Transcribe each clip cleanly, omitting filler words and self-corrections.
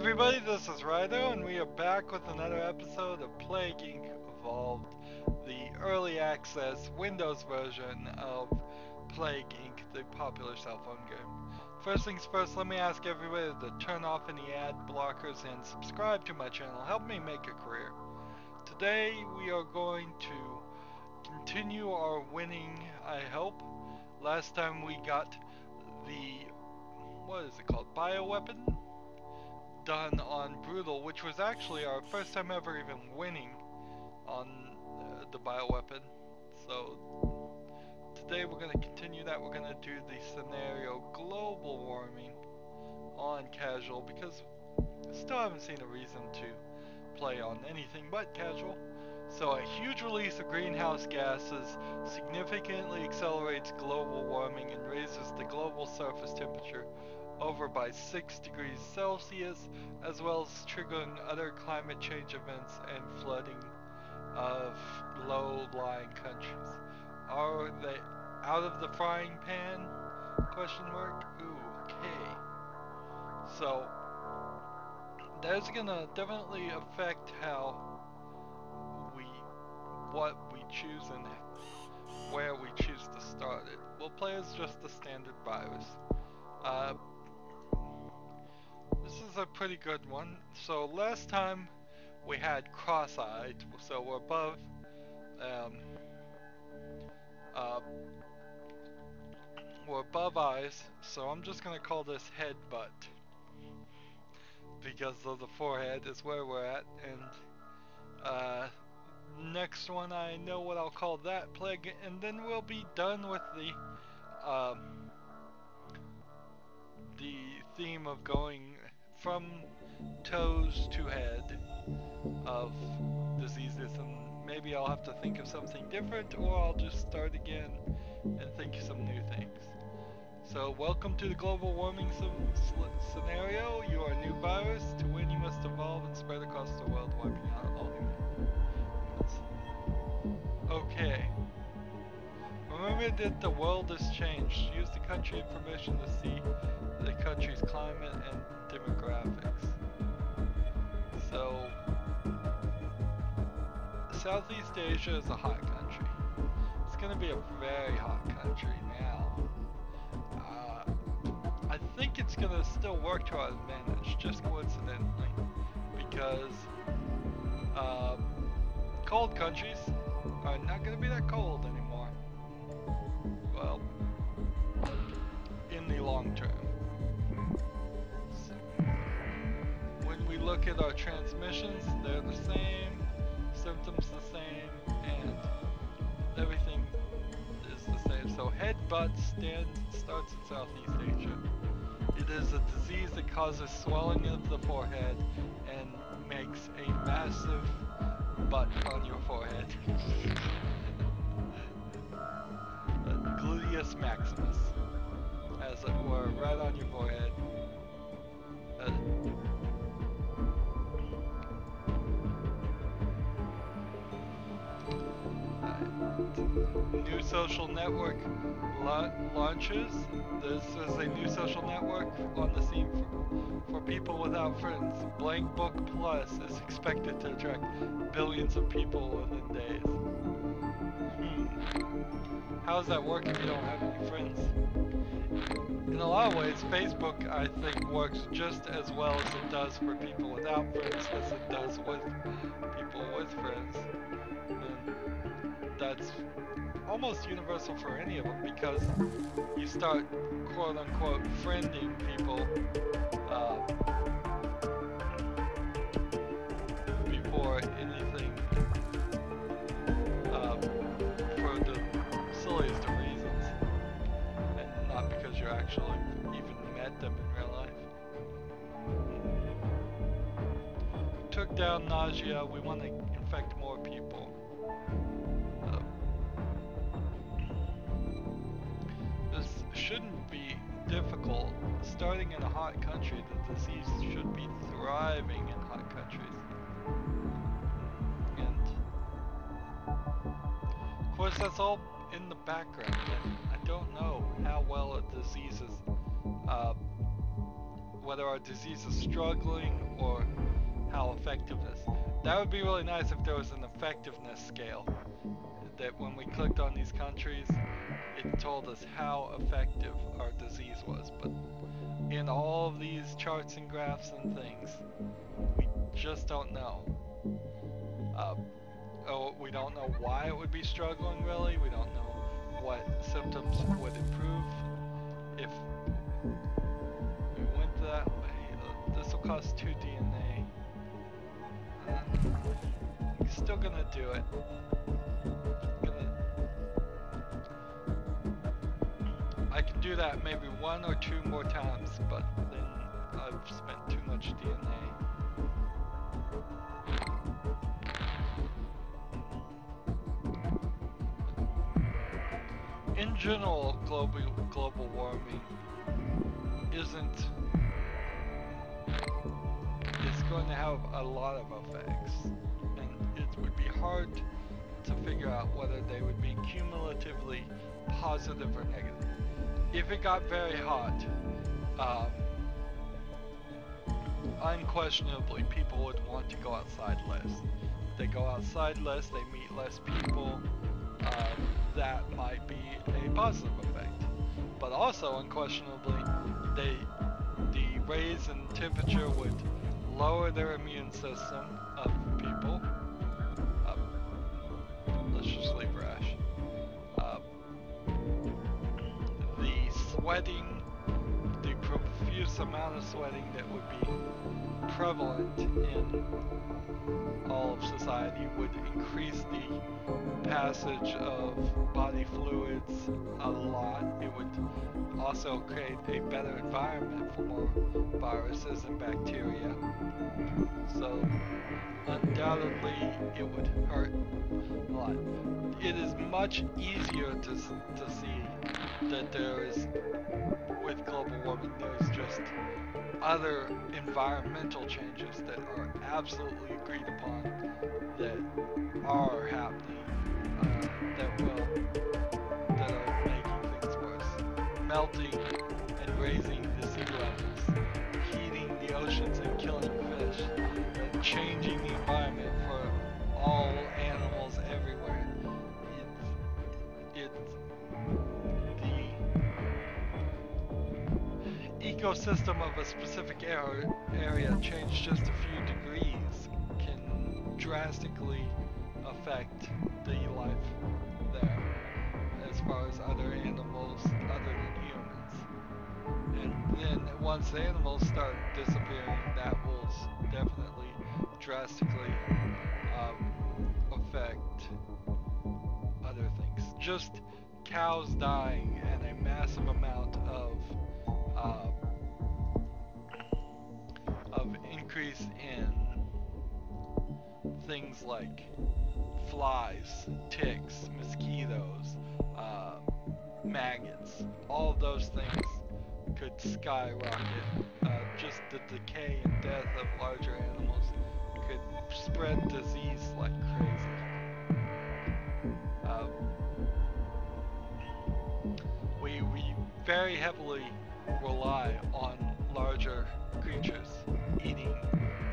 everybody, this is Rydo, and we are back with another episode of Plague Inc. Evolved, the early access Windows version of Plague Inc., the popular cell phone game. First things first, let me ask everybody to turn off any ad blockers and subscribe to my channel. Help me make a career. Today we are going to continue our winning, I hope. Last time we got the, what is it called, bioweapon? Done on Brutal, which was actually our first time ever even winning on the bioweapon. So today we're going to continue that. We're going to do the scenario global warming on casual, because I still haven't seen a reason to play on anything but casual. So a huge release of greenhouse gases significantly accelerates global warming and raises the global surface temperature over by 6 degrees Celsius, as well as triggering other climate change events and flooding of low-lying countries. Are they out of the frying pan? Question mark. Ooh, okay. So that's gonna definitely affect what we choose and where we choose to start it. We'll play as just the standard virus. This is a pretty good one. So last time we had cross-eyed, so we're above eyes, so I'm just gonna call this head butt because of the forehead is where we're at. And next one, I know what I'll call that, plague, and then we'll be done with the theme of going from toes to head of diseases, and maybe I'll have to think of something different, or I'll just start again and think of some new things. So welcome to the global warming scenario. You are a new virus. To win, you must evolve and spread across the world, wiping out all humans. Okay. Remember that the world has changed. Use the country information to see the country's climate and demographics. So, Southeast Asia is a hot country. It's going to be a very hot country now. I think it's going to still work to our advantage, just coincidentally, because cold countries are not going to be that cold anymore. Well, in the long term. So, when we look at our transmissions, they're the same, symptoms the same, and everything is the same. So headbutt starts in Southeast Asia. It is a disease that causes swelling of the forehead and makes a massive butt on your forehead. Gluteus maximus, as it were, right on your forehead. New social network launches. This is a new social network on the scene for people without friends. Blank Book Plus is expected to attract billions of people within days. How does that work if you don't have any friends? In a lot of ways, Facebook, I think, works just as well as it does for people without friends as it does with people with friends. And that's almost universal for any of them, because you start quote-unquote friending people before anything, for the silliest of reasons, and not because you actually even met them in real life. Took down nausea. We want to infect more people. This shouldn't be difficult. Starting in a hot country, the disease should be thriving in hot countries. And of course, that's all in the background. And I don't know how well a disease is whether our disease is struggling or how effectiveness. That would be really nice if there was an effectiveness scale, that when we clicked on these countries, it told us how effective our disease was. But in all of these charts and graphs and things, we just don't know. We don't know why it would be struggling, really. We don't know what symptoms would improve if we went that way. This will cost 2 DNA. Still gonna do it. I can do that maybe 1 or 2 more times, but then I've spent too much DNA. In general, global warming is going to have a lot of effects, and it would be hard to figure out whether they would be cumulatively positive or negative. If it got very hot, unquestionably people would want to go outside less. If they go outside less, they meet less people. That might be a positive effect. But also, unquestionably, the raise in temperature would lower their immune system of people. Let's just leave Rash. The sweating, the profuse amount of sweating that would be prevalent in all of society would increase the passage of body fluids a lot. It would also create a better environment for more viruses and bacteria. So undoubtedly it would hurt a lot. It is much easier to see that there is, with global warming, there's just other environmental changes that are absolutely agreed upon that are happening, that are making things worse. Melting and raising the sea levels, heating the oceans and killing fish, and changing the environment for all animals everywhere. The ecosystem of a specific area change just a few degrees can drastically affect the life there as far as other animals other than humans. And then once the animals start disappearing, that will definitely drastically affect other things. Just cows dying and a massive amount of increase in things like flies, ticks, mosquitoes, maggots. All of those things could skyrocket. Just the decay and death of larger animals could spread disease like crazy. We very heavily rely on larger creatures eating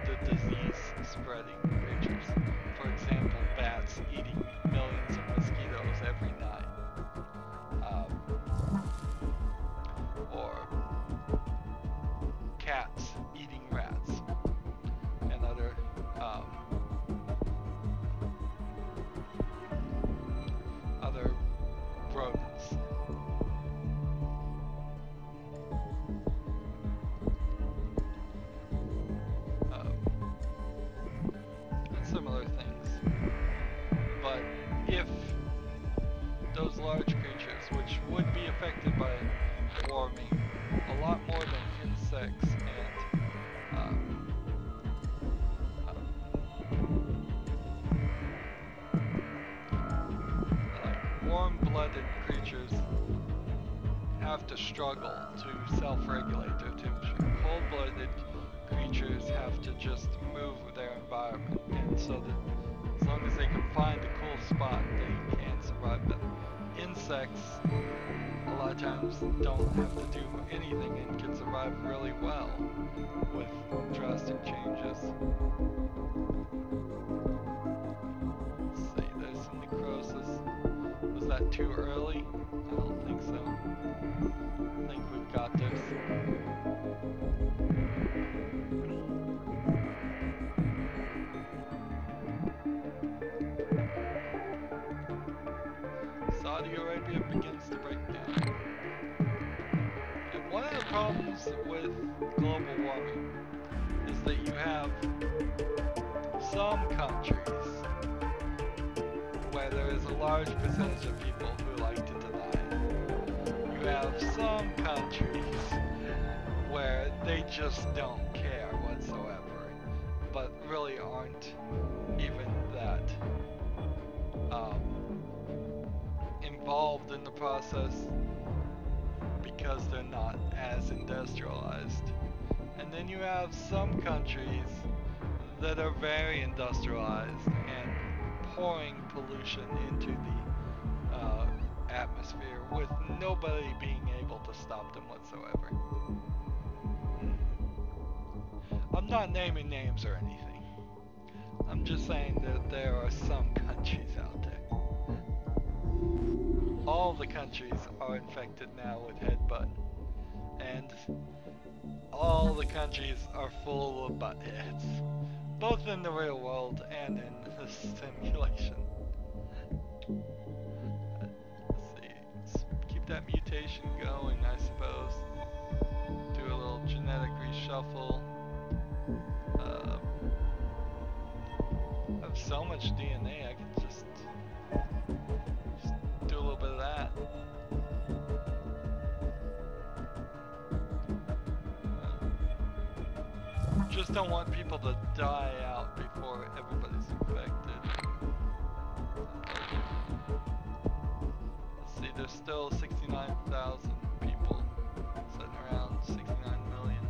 the disease-spreading creatures. For example, bats eating millions of mosquitoes every night. Or cats eating rats and other rodents. And similar things. But if those large creatures, which would be affected by warming a lot more than insects and warm-blooded creatures have to struggle to self-regulate their temperature. Cold-blooded creatures have to just move their environment, and so that as long as they can find a cool spot, they can survive better. Insects, a lot lot of times don't have to do anything and can survive really well with drastic changes. Let's see, there's some necrosis. Was that too early? I don't think so. I think we've got this. Saudi Arabia begins to break down. And one of the problems with global warming is that you have some countries where there is a large percentage of people who like to deny it. You have some countries where they just don't care whatsoever, but really aren't even that involved in the process because they're not as industrialized. And then you have some countries that are very industrialized and pouring pollution into the atmosphere with nobody being able to stop them whatsoever. I'm not naming names or anything. I'm just saying that there are some countries out there. All the countries are infected now with headbutt, and all the countries are full of butt heads, both in the real world and in the simulation. Let's see, let's keep that mutation going, I suppose. Do a little genetic reshuffle. I have so much DNA, I can just do a little bit of that. Just don't want people to die out before everybody's infected. Let's see, there's still 69,000 people sitting around, 69 million.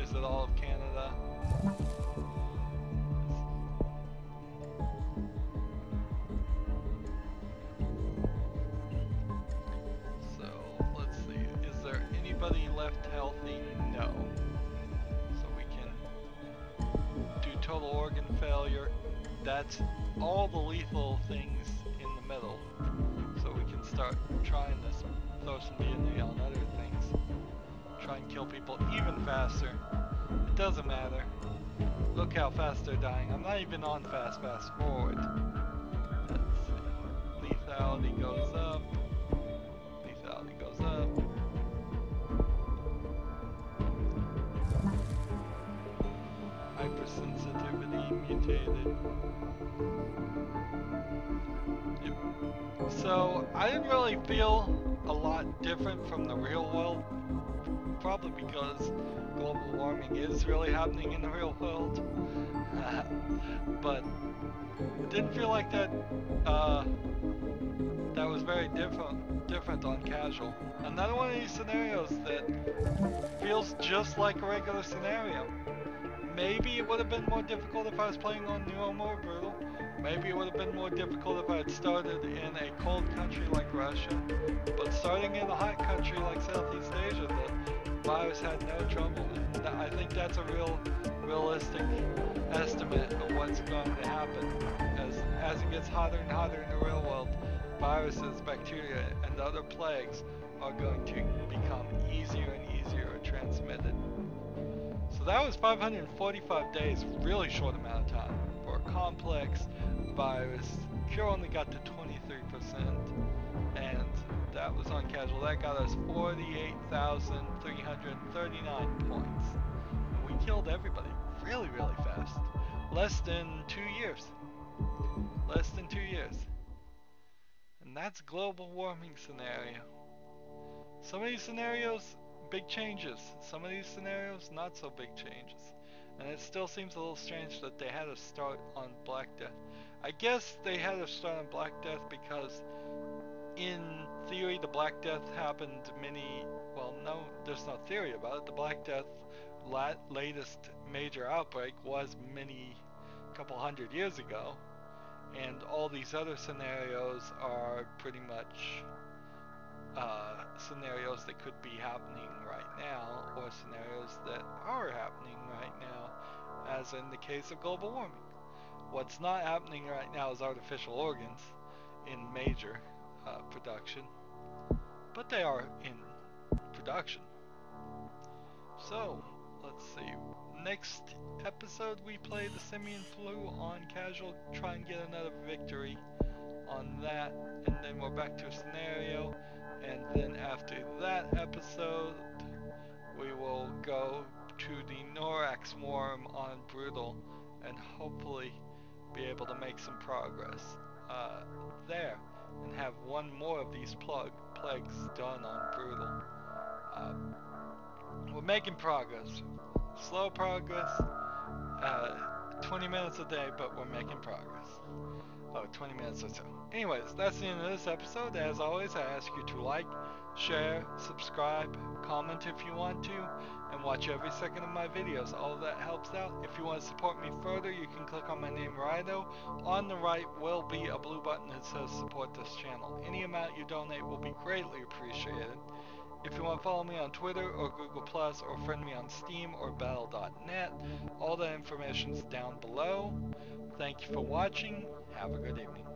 Is it all of Canada? So, let's see, is there anybody left healthy? No. So we can do total organ failure. That's all the lethal things in the middle. So we can start trying this, throw some DNA on other things. Try and kill people even faster. It doesn't matter. Look how fast they're dying. I'm not even on fast forward. Let's see. Lethality goes up. Lethality goes up. Hypersensitivity mutated. Yep. So I didn't really feel a lot different from the real world, probably because global warming is really happening in the real world. But it didn't feel like that that was very different on casual. Another one of these scenarios that feels just like a regular scenario. Maybe it would have been more difficult if I was playing on New or more brutal. Maybe it would have been more difficult if I had started in a cold country like Russia. But starting in a hot country like Southeast Asia, the virus had no trouble. And I think that's a realistic estimate of what's going to happen. As it gets hotter and hotter in the real world, viruses, bacteria, and other plagues are going to become easier and easier transmitted. So that was 545 days, really short amount of time for a complex virus. Cure only got to 23%, and that was on casual. That got us 48,339 points. And we killed everybody really fast. Less than 2 years. Less than 2 years. And that's global warming scenario. Some of these scenarios, big changes. Some of these scenarios, not so big changes. And it still seems a little strange that they had to start on Black Death. I guess they had to start on Black Death because in theory the Black Death happened well, no, there's no theory about it. The Black Death latest major outbreak was couple hundred years ago. and all these other scenarios are pretty much scenarios that could be happening right now, or scenarios that are happening right now, as in the case of global warming. What's not happening right now is artificial organs in major production, but they are in production. So, let's see. Next episode, we play the Simian Flu on casual, try and get another victory on that, and then we're back to a scenario. And then after that episode, we will go to the Norax Worm on Brutal and hopefully be able to make some progress there and have one more of these plagues done on Brutal. We're making progress. Slow progress. 20 minutes a day, but we're making progress. 20 minutes or so. Anyways, that's the end of this episode. As always, I ask you to like, share, subscribe, comment if you want to, and watch every second of my videos. All of that helps out. If you want to support me further, you can click on my name, Rydo. On the right will be a blue button that says support this channel. Any amount you donate will be greatly appreciated. If you want to follow me on Twitter or Google Plus or friend me on Steam or Battle.net, all that information is down below. Thank you for watching. Have a good evening.